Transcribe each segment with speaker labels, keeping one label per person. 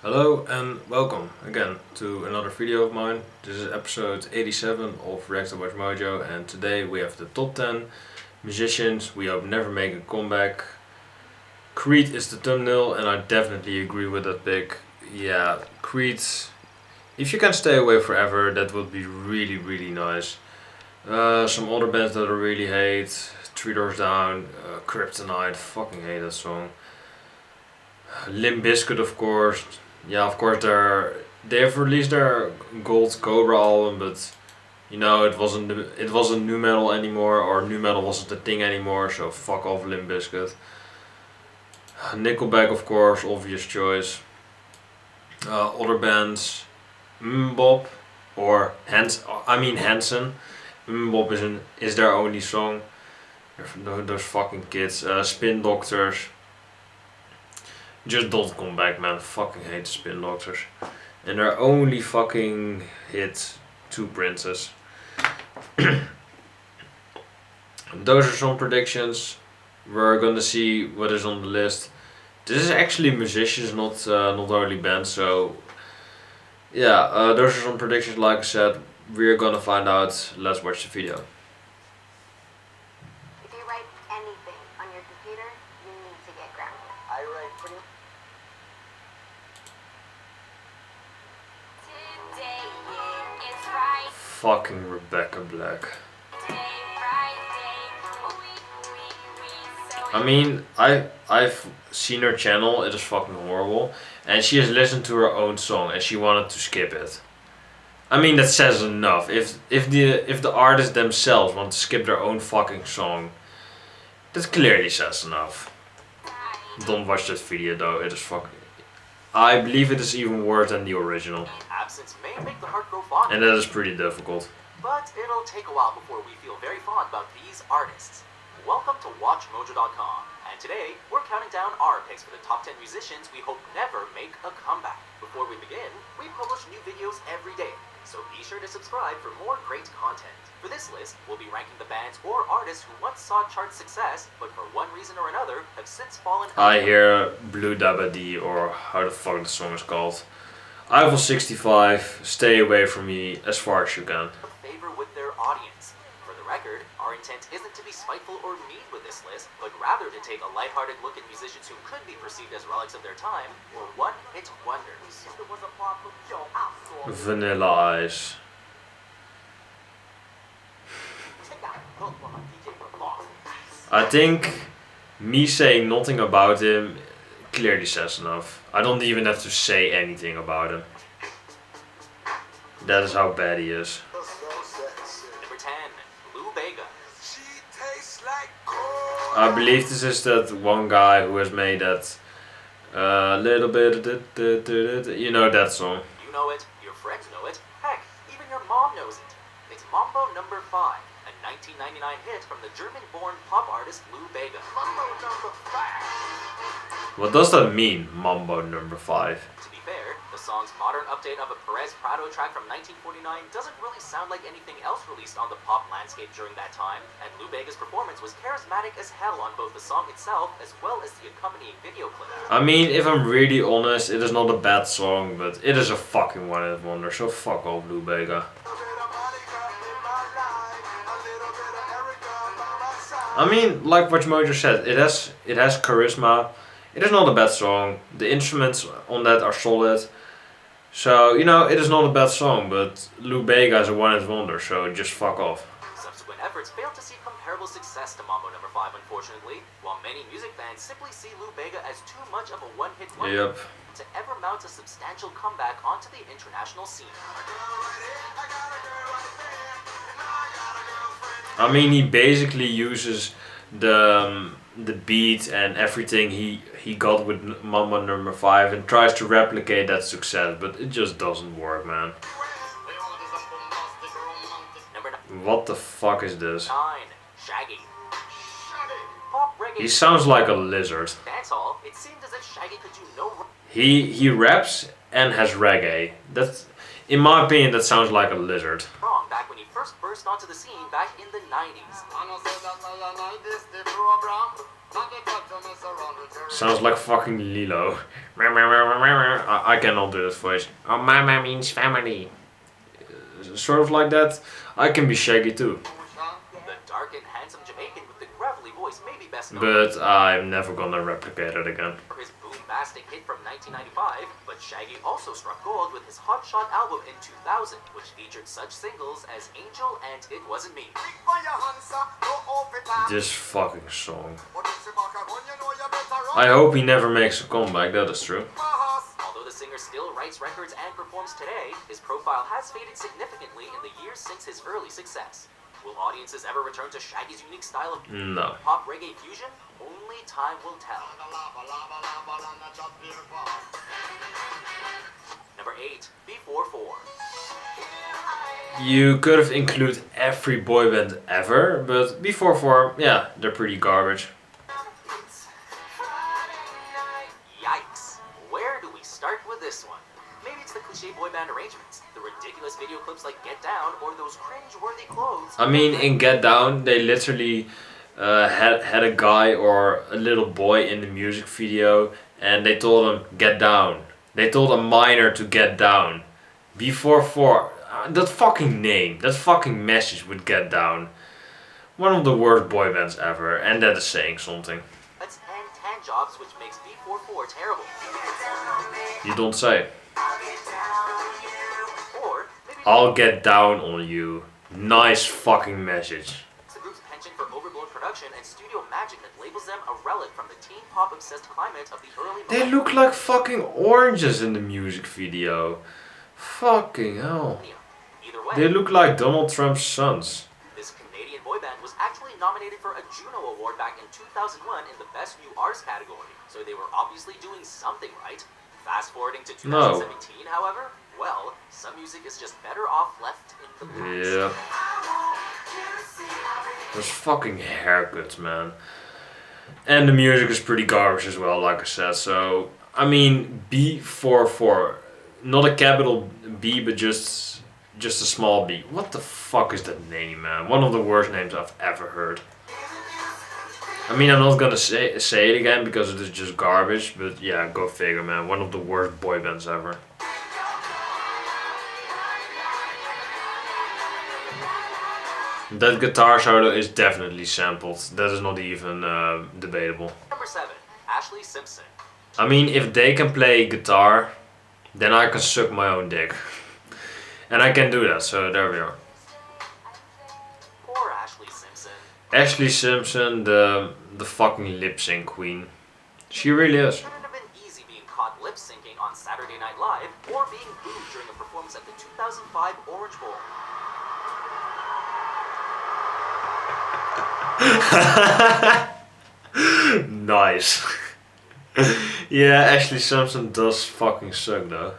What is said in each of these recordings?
Speaker 1: Hello and welcome again to another video of mine. This is episode 87 of React to WatchMojo, and today we have the top 10 musicians we hope never make a comeback. Creed is the thumbnail and I definitely agree with that pick. Yeah, Creed, if you can stay away forever, that would be really nice. Some other bands that I really hate: Three Doors Down, Kryptonite, fucking hate that song. Limp Bizkit, of course. Yeah, of course they have released their Gold Cobra album, but you know it wasn't new metal anymore, or new metal wasn't the thing anymore. So fuck off, Limp Bizkit. Nickelback, of course, obvious choice. Other bands, Mbop or Hanson. Mbop is their only song. Those fucking kids. Spin Doctors. Just don't come back, man. Fucking hate the Spin Doctors. And their only fucking hit, Two Princes. Those are some predictions. We're gonna see what is on the list. This is actually musicians, not only bands. So yeah, those are some predictions. Like I said, we're gonna find out. Let's watch the video.
Speaker 2: If you write anything on your computer, you need to get grounded.
Speaker 3: I write pretty.
Speaker 2: Today is Friday.
Speaker 1: Fucking Rebecca Black. I mean, I've seen her channel. It is fucking horrible, and she has listened to her own song and she wanted to skip it. I mean, that says enough. If the artists themselves want to skip their own fucking song, that clearly says enough. Don't watch that video though. It is fucking. I believe it is even worse than the original,
Speaker 3: Absence may make the heart grow fond,
Speaker 1: and that is pretty difficult.
Speaker 3: but it'll take a while before we feel very fond about these artists. Welcome to WatchMojo.com, and today we're counting down our picks for the top 10 musicians we hope never make a comeback. Before we begin, we publish new videos every day, so be sure to subscribe for more great content. For this list, we'll be ranking the bands or artists who once saw chart success, but for one reason or another have since fallen out.
Speaker 1: I hear Blue Dabba or how the fuck the song is called. Eiffel 65, stay away from me as far as you can.
Speaker 3: Favor with their audience. For the record, our intent isn't to be spiteful or mean with this list, but rather to take a lighthearted look at musicians who could be perceived as relics of their time or one-hit wonders.
Speaker 1: Vanilla Ice. I think me saying nothing about him clearly says enough. I don't even have to say anything about him. That is how bad he is.
Speaker 3: Number 10, Bega.
Speaker 1: I believe this is that one guy who has made that little bit, you know that song.
Speaker 3: You know it, your friends know it, heck, even your mom knows it. It's Mambo Number 5, a 1999 hit from the German-born pop artist Bega. Mambo Number 5.
Speaker 1: What does that mean, Mambo Number 5?
Speaker 3: To be fair, the song's modern update of a Perez Prado track from 1949 doesn't really sound like anything else released on the pop landscape during that time, and Bega's performance was charismatic as hell on both the song itself as well as the accompanying video clip.
Speaker 1: I mean, if I'm really honest, it is not a bad song, but it is a fucking one-hit wonder, so fuck off, Bega. I mean, like WatchMojo said, it has charisma. It is not a bad song. The instruments on that are solid. So, you know, it is not a bad song, but Bega is a one-hit wonder, so just fuck off.
Speaker 3: Subsequent efforts failed to see comparable success to Mambo Number 5, unfortunately, while many music fans simply see Bega as too much of a one-hit wonder to ever mount a substantial comeback onto the international scene.
Speaker 1: I mean, he basically uses the beat and everything he got with Mambo Number 5 and tries to replicate that success, but it just doesn't work, man. What the fuck is this?
Speaker 3: 9. Shaggy. Pop reggae.
Speaker 1: He sounds like a lizard.
Speaker 3: Dancehall, it seemed as if Shaggy could do no wrong.
Speaker 1: He raps and has reggae. That's, in my opinion, that sounds like a lizard.
Speaker 3: Back when he first burst onto the scene back in the 90s.
Speaker 1: Sounds like fucking Lilo. I cannot do that voice. Oh, mama means family. Sort of like that. I can be Shaggy too.
Speaker 3: The dark and handsome Jamaican with the gravelly voice may be best known
Speaker 1: But I'm never gonna replicate it again.
Speaker 3: for his bombastic hit from 1995, but Shaggy also struck gold with his Hot Shot album in 2000, which featured such singles as Angel and It Wasn't Me.
Speaker 1: This fucking song. I hope he never makes a comeback, that is true.
Speaker 3: Although the singer still writes records and performs today, his profile has faded significantly in the years since his early success. Will audiences ever return to Shaggy's unique style of
Speaker 1: No.
Speaker 3: pop reggae fusion? Only time will tell. Number 8, B44.
Speaker 1: You could have included every boy band ever, but B44, yeah, they're pretty garbage.
Speaker 3: Yikes. Where do we start with this one? Maybe it's the cliche boy band arrangements, the ridiculous video clips like Get Down, or those cringe-worthy clothes.
Speaker 1: I mean, in Get Down, they literally had a guy or a little boy in the music video, and they told him, get down. They told a minor to get down. B44, that fucking name, that fucking message would Get Down. One of the worst boy bands ever, and that is saying something.
Speaker 3: Let's end 10 jobs, which makes B44 terrible.
Speaker 1: You don't say.
Speaker 3: Or maybe
Speaker 1: I'll get down on you. Nice fucking message.
Speaker 3: it's the group's penchant for overblown production and studio magic that labels them a relic from the teen pop obsessed climate of the early
Speaker 1: They look like fucking oranges in the music video. Fucking hell.
Speaker 3: millennia. Either way,
Speaker 1: They look like Donald Trump's sons.
Speaker 3: this Canadian boy band was actually nominated for a Juno Award back in 2001 in the Best New Arts category, so they were obviously doing something right. Fast forwarding to 2017, however, well, some music is just better off left in the past.
Speaker 1: Yeah. Those fucking haircuts, man. And the music is pretty garbage as well, like I said. So, I mean, B44. Not a capital B, but just a small b. What the fuck is that name, man? One of the worst names I've ever heard. I mean, I'm not gonna say it again because it is just garbage, but yeah, go figure, man. One of the worst boy bands ever. That guitar solo is definitely sampled. That is not even debatable.
Speaker 3: Number 7, Ashlee Simpson.
Speaker 1: I mean, if they can play guitar, then I can suck my own dick. And I can do that, so there we are.
Speaker 3: Poor Ashlee Simpson.
Speaker 1: Ashlee Simpson, the fucking lip sync queen. She really is.
Speaker 3: It couldn't have been easy being caught lip syncing on Saturday Night Live or being booed during a performance at the 2005 Orange Bowl.
Speaker 1: Nice. Yeah, Ashlee Simpson does fucking suck though.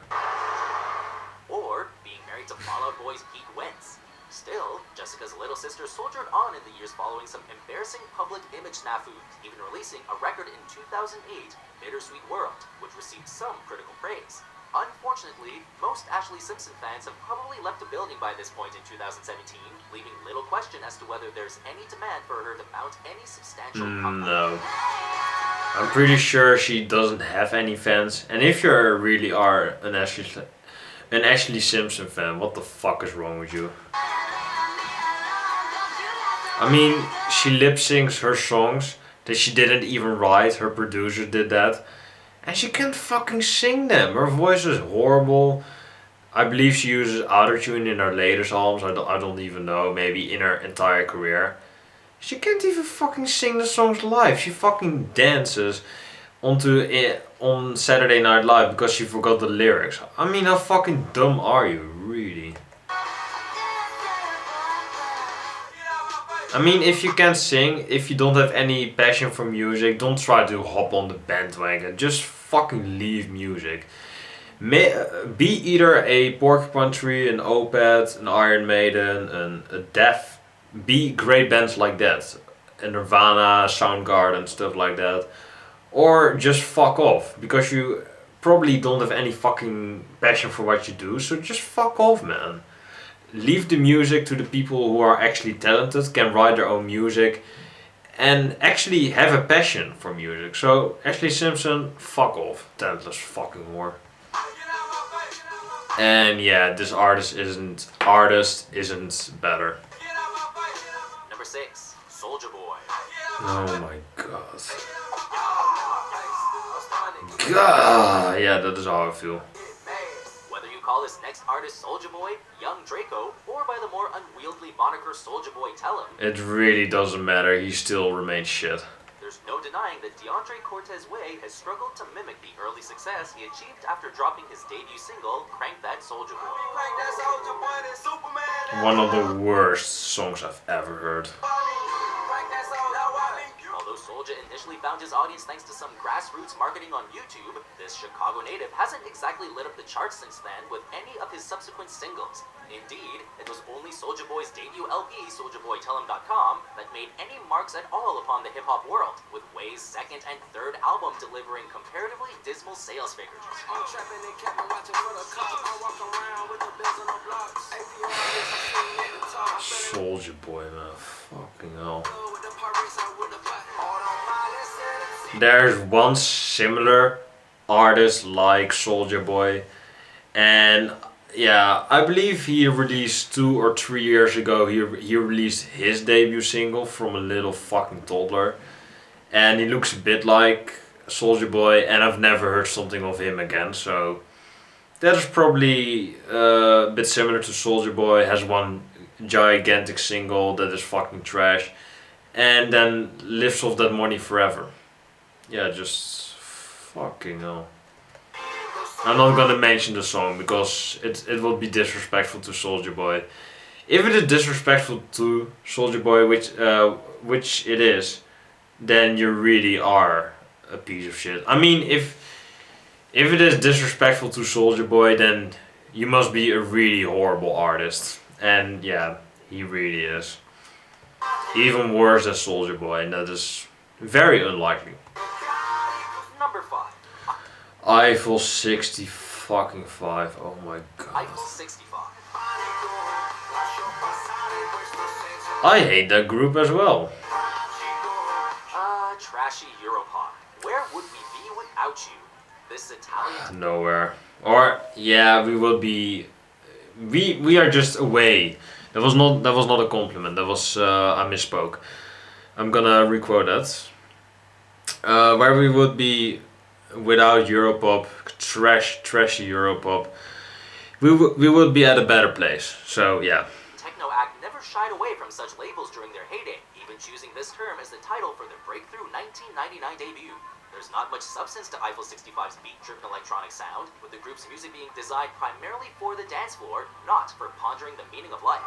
Speaker 3: Or being married to Fall Out Boy's Pete Wentz. Still, Jessica's little sister soldiered on in the years following some embarrassing public image snafus, even releasing a record in 2008, Bittersweet World, which received some critical praise. Unfortunately, most Ashlee Simpson fans have probably left the building by this point in 2017, leaving little question as to whether there's any demand for her to mount any substantial comeback.
Speaker 1: No. I'm pretty sure she doesn't have any fans. And if you really are an Ashlee Simpson fan, what the fuck is wrong with you? I mean, she lip syncs her songs that she didn't even write. Her producer did that. And she can't fucking sing them. Her voice is horrible. I believe she uses autotune in her latest albums. I don't even know. Maybe in her entire career. She can't even fucking sing the songs live. She fucking dances on Saturday Night Live because she forgot the lyrics. I mean, how fucking dumb are you, really? I mean, if you can't sing, if you don't have any passion for music, don't try to hop on the bandwagon. Just fucking leave music. Be either a Porcupine Tree, an Opeth, an Iron Maiden, a Def. Be great bands like that. And Nirvana, Soundgarden, stuff like that. Or just fuck off. Because you probably don't have any fucking passion for what you do. So just fuck off, man. Leave the music to the people who are actually talented, can write their own music, and actually have a passion for music. So, Ashlee Simpson, fuck off. Talentless fucking whore. And yeah, this artist isn't better.
Speaker 3: Number 6, Soulja Boy.
Speaker 1: Oh my god. God, yeah, that is how I feel.
Speaker 3: Whether you call this next artist Soulja Boy, Young Draco, or by the more unwieldy moniker Soulja Boy Tell Him,
Speaker 1: It really doesn't matter, he still remains shit.
Speaker 3: there's no denying that DeAndre Cortez Way has struggled to mimic the early success he achieved after dropping his debut single, Crank That Soulja Boy.
Speaker 1: One of the worst songs I've ever heard.
Speaker 3: Although Soulja initially found his audience thanks to some grassroots marketing on YouTube, this Chicago native hasn't exactly lit up the charts since then with any of his subsequent singles. Indeed, it was only Soulja Boy's debut LP, SouljaBoyTellHim.com, that made any marks at all upon the hip-hop world, with Way's second and third album delivering comparatively dismal sales figures.
Speaker 1: Soulja Boy, man, fucking hell. There's one similar artist like Soulja Boy, and yeah, I believe he released 2 or 3 years ago. He released his debut single, From a Little Fucking Toddler, and he looks a bit like Soulja Boy, and I've never heard something of him again. So that is probably a bit similar to Soulja Boy. Has one gigantic single that is fucking trash, and then lives off that money forever. Yeah, just fucking hell. I'm not gonna mention the song because it will be disrespectful to Soulja Boy. If it is disrespectful to Soulja Boy, which it is, then you really are a piece of shit. I mean, if it is disrespectful to Soulja Boy, then you must be a really horrible artist. And yeah, he really is. Even worse than Soulja Boy, and that is very unlikely.
Speaker 3: Number 5.
Speaker 1: Eiffel 65. Oh my god.
Speaker 3: Eiffel 65.
Speaker 1: I hate that group as well.
Speaker 3: Trashy Europop. Where would we be without you? This Italian...
Speaker 1: Nowhere. Or yeah, we would be. We are just away. That was not a compliment. That was I misspoke. I'm gonna requote that. Where we would be without Europop, trashy Europop, we would be at a better place. So yeah.
Speaker 3: Techno Act never shied away from such labels during their heyday, even choosing this term as the title for their breakthrough 1999 debut. There's not much substance to Eiffel 65's beat-driven electronic sound, with the group's music being designed primarily for the dance floor, not for pondering the meaning of life.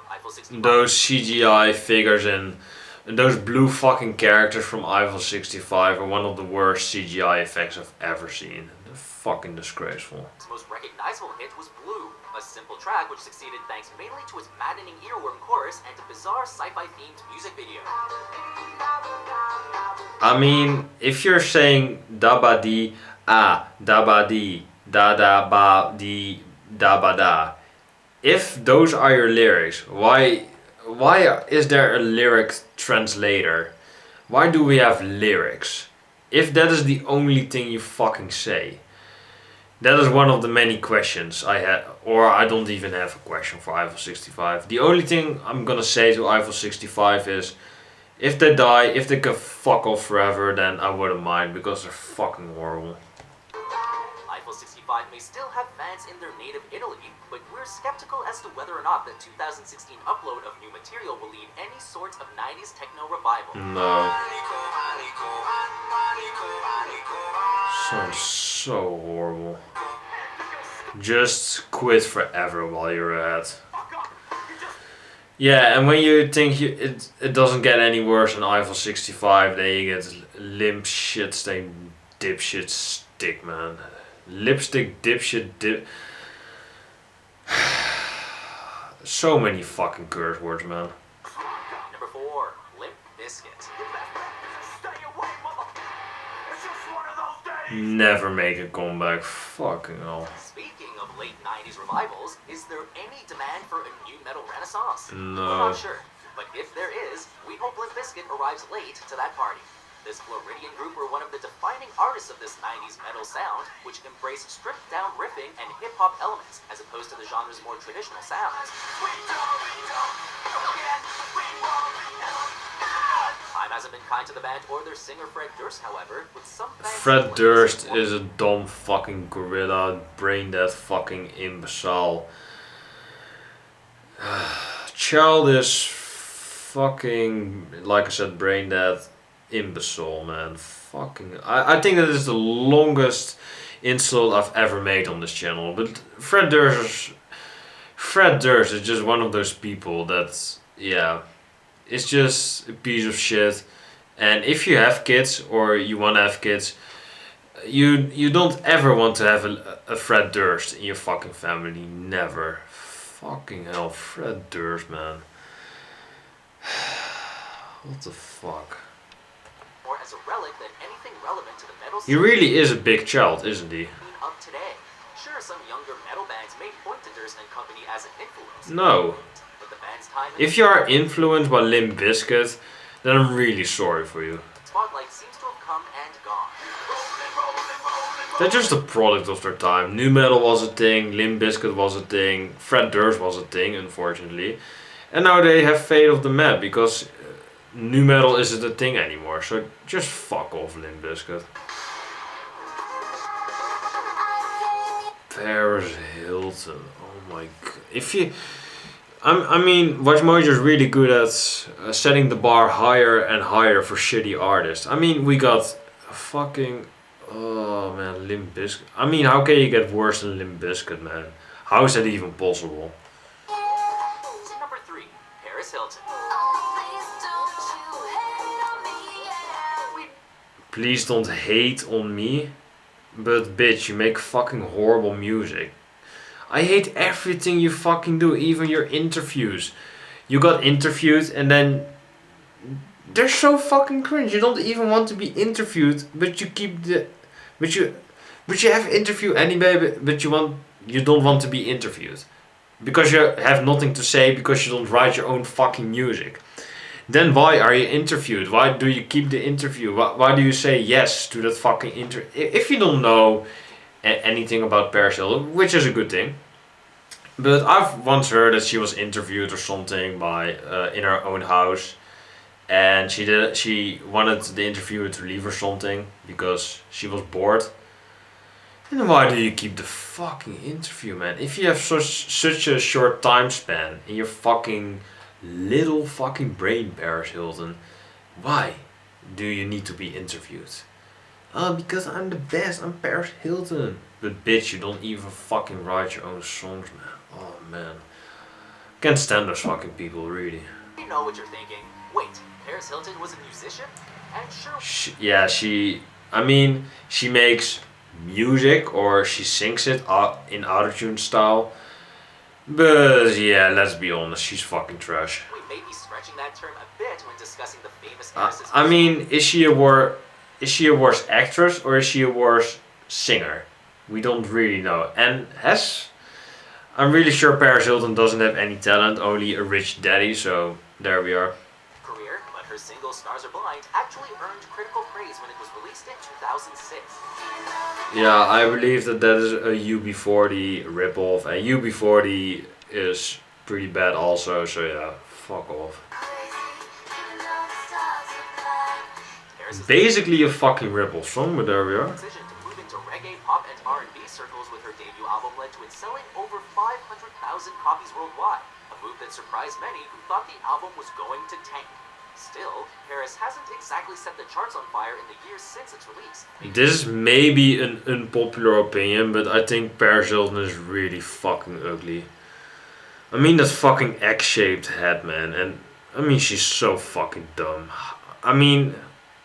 Speaker 3: Eiffel 65.
Speaker 1: Those CGI figures and those blue fucking characters from Eiffel 65 are one of the worst CGI effects I've ever seen. They're fucking disgraceful.
Speaker 3: Its most recognizable hit was Blue, a simple track which succeeded thanks mainly to its maddening earworm chorus and a bizarre sci-fi themed music video.
Speaker 1: I mean, if you're saying da ba dee ah da ba dee da da ba dee da ba da, if those are your lyrics, why is there a lyric translator? Why do we have lyrics? If that is the only thing you fucking say. That is one of the many questions I had, or I don't even have a question for Eiffel 65. The only thing I'm gonna say to Eiffel 65 is, if they die, if they can fuck off forever, then I wouldn't mind, because they're fucking horrible.
Speaker 3: Eiffel 65 may still have fans in their native Italy, but we're skeptical as to whether or not the 2016 upload of new material will lead any sort of 90s techno revival.
Speaker 1: No. Sounds so horrible. Just quit forever while you're ahead. Yeah, and when you think it doesn't get any worse than Eiffel 65, then you get limp shit stain dipshit stick, man. Lipstick dipshit dip. So many fucking curse words, man.
Speaker 3: Number 4, Limp Bizkit.
Speaker 1: Never make a comeback. Fucking hell.
Speaker 3: Speaking of late 90s revivals, is there any demand for a new metal renaissance?
Speaker 1: No.
Speaker 3: We're not sure, but if there is, we hope Limp Bizkit arrives late to that party. This Floridian group were one of the defining artists of this 90s metal sound, which embraced stripped-down riffing and hip-hop elements, as opposed to the genre's more traditional sounds. Time hasn't been kind to the band or their singer Fred Durst, however, with some fans...
Speaker 1: Fred Durst is a dumb fucking gorilla, brain dead fucking imbecile. Childish fucking, like I said, brain dead imbecile, man. Fucking, I think that is the longest insult I've ever made on this channel. But Fred Durst is just one of those people that's, yeah, it's just a piece of shit. And if you have kids or you want to have kids, you don't ever want to have a Fred Durst in your fucking family. Never. Fucking hell, Fred Durst, man. What the fuck?
Speaker 3: Or as a relic than anything relevant to the metal
Speaker 1: He really is a big child, isn't he?
Speaker 3: Of today. Sure, some younger metal bands may point to Durst and company as an influence.
Speaker 1: No.
Speaker 3: But the band's time
Speaker 1: If you are influenced by Limp Bizkit, then I'm really sorry for you.
Speaker 3: spotlight seems to have come and gone.
Speaker 1: They're just a product of their time. Nu metal was a thing, Limp Bizkit was a thing, Fred Durst was a thing, unfortunately. And now they have fade off the map because nu metal isn't a thing anymore. So just fuck off, Limp Bizkit. Paris Hilton. Oh my god. If you... I mean, WatchMojo is really good at setting the bar higher and higher for shitty artists. I mean, we got fucking... Oh man, Limp Bizkit. I mean, how can you get worse than Limp Bizkit, man? How is that even possible?
Speaker 3: Number 3, Paris Hilton.
Speaker 1: Please don't hate on me, but bitch, you make fucking horrible music. I hate everything you fucking do, even your interviews. You got interviewed and then they're so fucking cringe. You don't even want to be interviewed, but you keep the, but you have interview anyway, but you don't want to be interviewed because you have nothing to say because you don't write your own fucking music. Then why are you interviewed? Why do you keep the interview? Why do you say yes to that fucking interview? If you don't know anything about Paris Hilton, which is a good thing. But I've once heard that she was interviewed or something by in her own house, and she wanted the interviewer to leave or something because she was bored. And why do you keep the fucking interview, man? If you have such a short time span in your fucking little fucking brain, Paris Hilton, why do you need to be interviewed? Oh, because I'm the best, I'm Paris Hilton. But bitch, you don't even fucking write your own songs, man. Oh man. Can't stand those fucking people, really.
Speaker 3: You know what you're thinking. Wait, Paris Hilton was a musician? And sure...
Speaker 1: She makes music or she sings it in autotune style. But yeah, let's be honest, she's fucking trash.
Speaker 3: We may be stretching that term a bit when discussing the famous...
Speaker 1: is she a worse actress or is she a worse singer? We don't really know. And I'm really sure Paris Hilton doesn't have any talent, only a rich daddy, so there we are.
Speaker 3: Career, but her single Stars Are Blind actually earned critical praise when it was released in 2006.
Speaker 1: Yeah, I believe that is a UB40 ripoff, and UB40 is pretty bad also, so yeah, fuck off. Basically a fucking ripoff song, but there we are.
Speaker 3: Decision to move into reggae, pop, and R&B circles with her debut album led to it selling over 500,000 copies worldwide, a move that surprised many who thought the album was going to tank. Still, Paris hasn't exactly set the charts on fire in the years since its release.
Speaker 1: This is maybe an unpopular opinion, but I think Paris Hilton is really fucking ugly. I mean that fucking X-shaped head, man, and I mean she's so fucking dumb. I mean,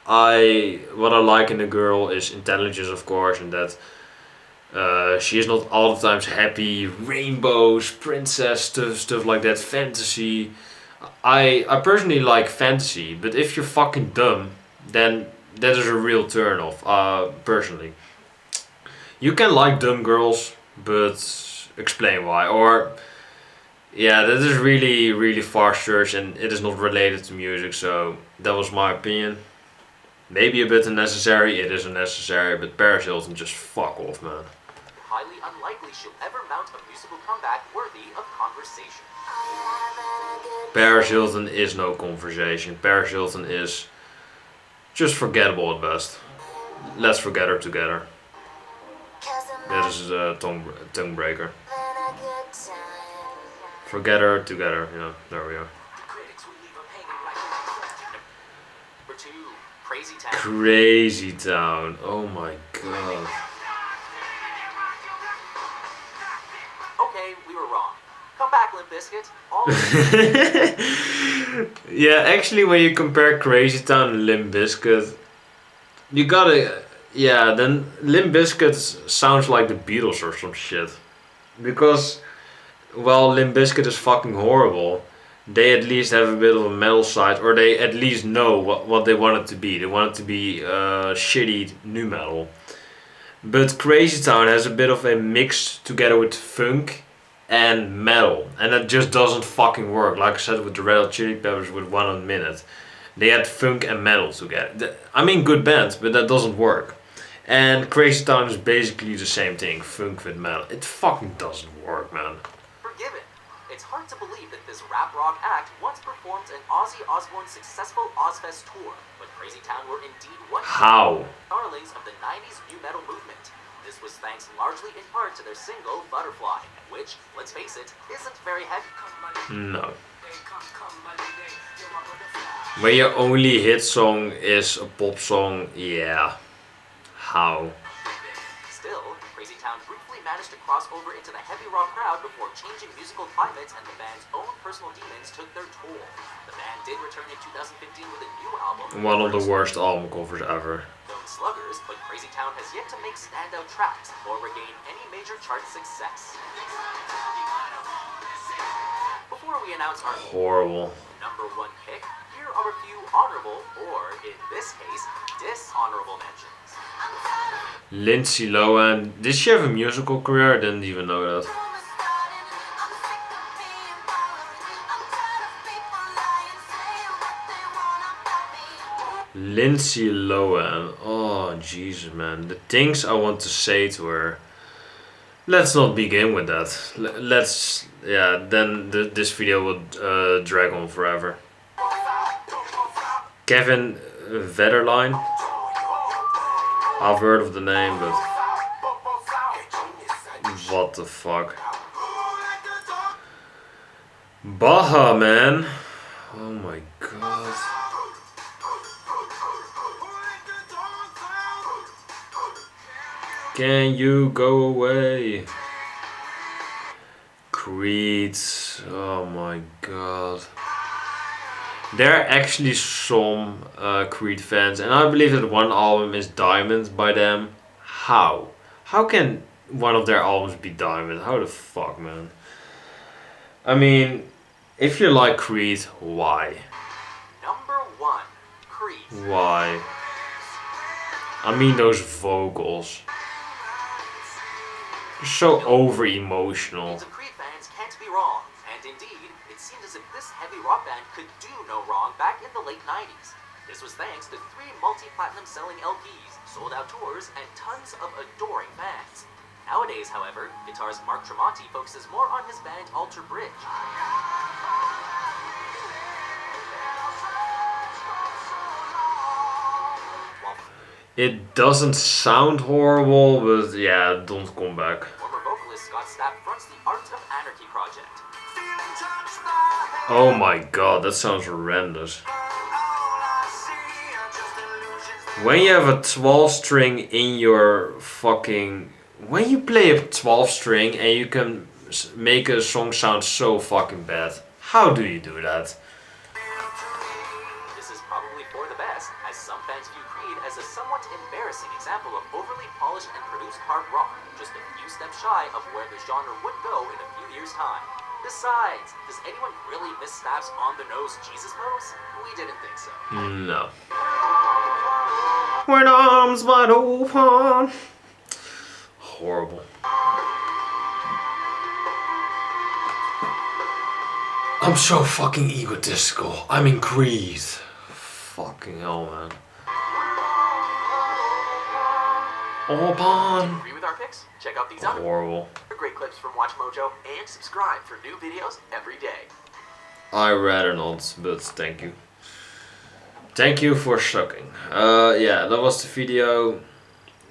Speaker 1: what I like in a girl is intelligence, of course, and that she is not all the times happy, rainbows, princess stuff like that, fantasy. I personally like fantasy, but if you're fucking dumb, then that is a real turn off, personally. You can like dumb girls, but explain why. Or, yeah, that is really far-fetched and it is not related to music, so that was my opinion. maybe a bit unnecessary. It is unnecessary, but Paris Hilton, just fuck off, man.
Speaker 3: Highly unlikely she'll ever mount a musical comeback worthy of conversation.
Speaker 1: Paris Hilton is no conversation. Paris Hilton is just forgettable at best. Let's forget her together. This is a tongue breaker. Forget her together. Yeah, there we are.
Speaker 3: Number 2, Crazy Town.
Speaker 1: Crazy Town. Oh my god.
Speaker 3: Okay, we were wrong. Come back, Limp Bizkit. All
Speaker 1: Yeah, actually, when you compare Crazy Town and Limp Bizkit, you gotta. Yeah, then Limp Bizkit sounds like the Beatles or some shit. Because, well, Limp Bizkit is fucking horrible. They at least have a bit of a metal side, or they at least know what they want it to be. They want it to be shitty nu metal. But Crazy Town has a bit of a mix together with funk and metal, and that just doesn't fucking work. Like I said with the Red Hot Chili Peppers with 1 Minute, they had funk and metal together. I mean, good bands, but that doesn't work. And Crazy Town is basically the same thing, funk with metal. It fucking doesn't work, man.
Speaker 3: Forgiven. It's hard to believe that this rap rock act once performed an Ozzy Osbourne's successful Ozfest tour, but Crazy Town were indeed one
Speaker 1: How?
Speaker 3: darlings of the 90s new metal movement. This was thanks largely in part to their single Butterfly, which, let's face it, isn't very heavy.
Speaker 1: No. When your only hit song is a pop song, yeah. How?
Speaker 3: Still, Crazy Town briefly managed to cross over into the heavy rock crowd before changing musical climates and the band's own personal demons took their toll. The band did return in 2015 with a new album.
Speaker 1: One of the worst album covers ever.
Speaker 3: Known sluggers, but Crazy Town has yet to make standout tracks or regain any major chart success. Before we announce our
Speaker 1: Horrible.
Speaker 3: number 1 pick, here are a few honorable, or in this case, dishonorable mentions.
Speaker 1: Lindsay Lohan. Did she have a musical career? I didn't even know that. Lindsay Lohan. Oh, Jesus, man. The things I want to say to her. Let's not begin with that. Let's. Yeah, then this video will drag on forever. Kevin Federline. I've heard of the name, but. What the fuck? Baha Men. Oh my god. Can you go away? Creed. Oh my god. There are actually some Creed fans, and I believe that one album is Diamond by them. How? How can one of their albums be Diamond? How the fuck, man? I mean, if you like Creed, why?
Speaker 3: Number 1, Creed.
Speaker 1: Why? I mean, those vocals. So over emotional.
Speaker 3: Fans of Creed fans can't be wrong, and indeed, it seemed as if this heavy rock band could do no wrong back in the late 90s. This was thanks to 3 multi-platinum selling LPs, sold-out tours, and tons of adoring fans. Nowadays, however, guitarist Mark Tremonti focuses more on his band Alter Bridge.
Speaker 1: It doesn't sound horrible, but yeah, don't come back.
Speaker 3: Former vocalist Scott Stapp fronts the Art of Anarchy project.
Speaker 1: Oh my god, that sounds horrendous. When you have a 12 string in your fucking... When you play a 12 string and you can make a song sound so fucking bad, how do you do that?
Speaker 3: This is probably for the best, as some fans view Creed as a somewhat embarrassing example of overly polished and produced hard rock, just a few steps shy of where the genre would go in a few years' time. Besides, does anyone really miss Stapp's on-the-nose Jesus pose? We didn't think so.
Speaker 1: No. When arms wide open. Horrible. I'm so fucking egotistical. I'm in Creed. Fucking hell, man. Oh,
Speaker 3: Do
Speaker 1: Bon.
Speaker 3: you agree with our picks? Check out these other
Speaker 1: Horrible.
Speaker 3: great clips from WatchMojo and subscribe for new videos every day.
Speaker 1: I rather not, but thank you. Thank you for sucking. Yeah, that was the video.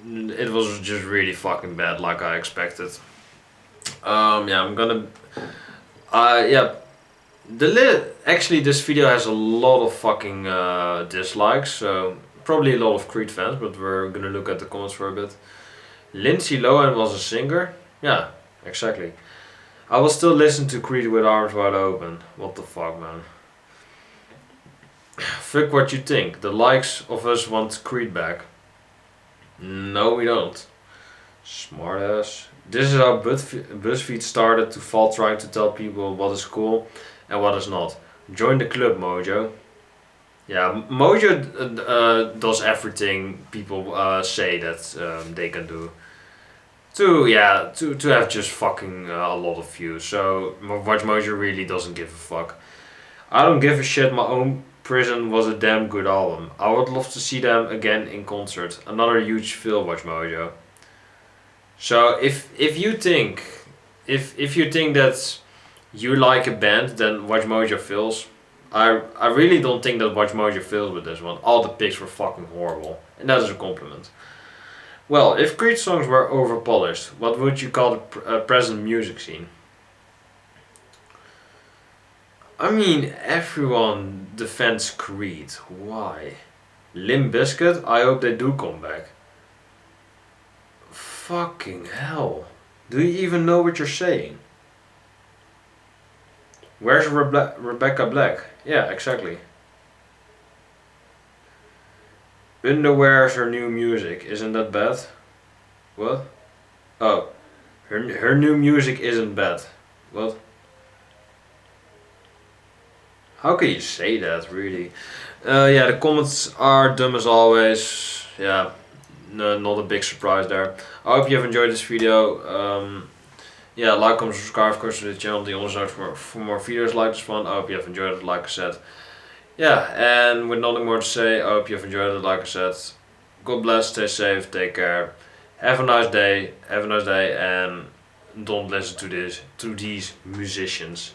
Speaker 1: It was just really fucking bad, like I expected. Yeah, I'm gonna. Yeah. Actually, this video has a lot of fucking dislikes, so probably a lot of Creed fans, but we're gonna look at the comments for a bit. Lindsay Lohan was a singer? Yeah, exactly. I will still listen to Creed with arms wide open. What the fuck, man. Fuck what you think. The likes of us want Creed back. No, we don't. Smartass. This is how BuzzFeed started to fall, trying to tell people what is cool and what is not. Join the club, Mojo. Yeah, Mojo does everything people say that they can do. To have just fucking a lot of views. So WatchMojo really doesn't give a fuck. I don't give a shit. My own prison was a damn good album. I would love to see them again in concert. Another huge Phil WatchMojo. So if you think that you like a band, then WatchMojo fails. I really don't think that WatchMojo fails with this one. All the picks were fucking horrible, and that is a compliment. Well, if Creed songs were overpolished, what would you call the present music scene? I mean, everyone defends Creed. Why? Limp Bizkit? I hope they do come back. Fucking hell. Do you even know what you're saying? Where's Rebecca Black? Yeah, exactly. Underwear is her new music. Isn't that bad? What? Oh. Her new music isn't bad. What? How can you say that, really? Yeah, the comments are dumb as always. Yeah, no, not a big surprise there. I hope you have enjoyed this video. Yeah, like, comment, subscribe, of course, to the channel. The notes for more videos like this one. I hope you have enjoyed it, like I said. Yeah, and with nothing more to say, I hope you have enjoyed it, like I said. God bless, stay safe, take care. Have a nice day, and don't listen to these musicians.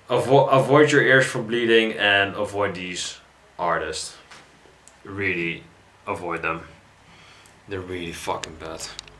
Speaker 1: Avoid your ears from bleeding and avoid these artists. Really avoid them. They're really fucking bad.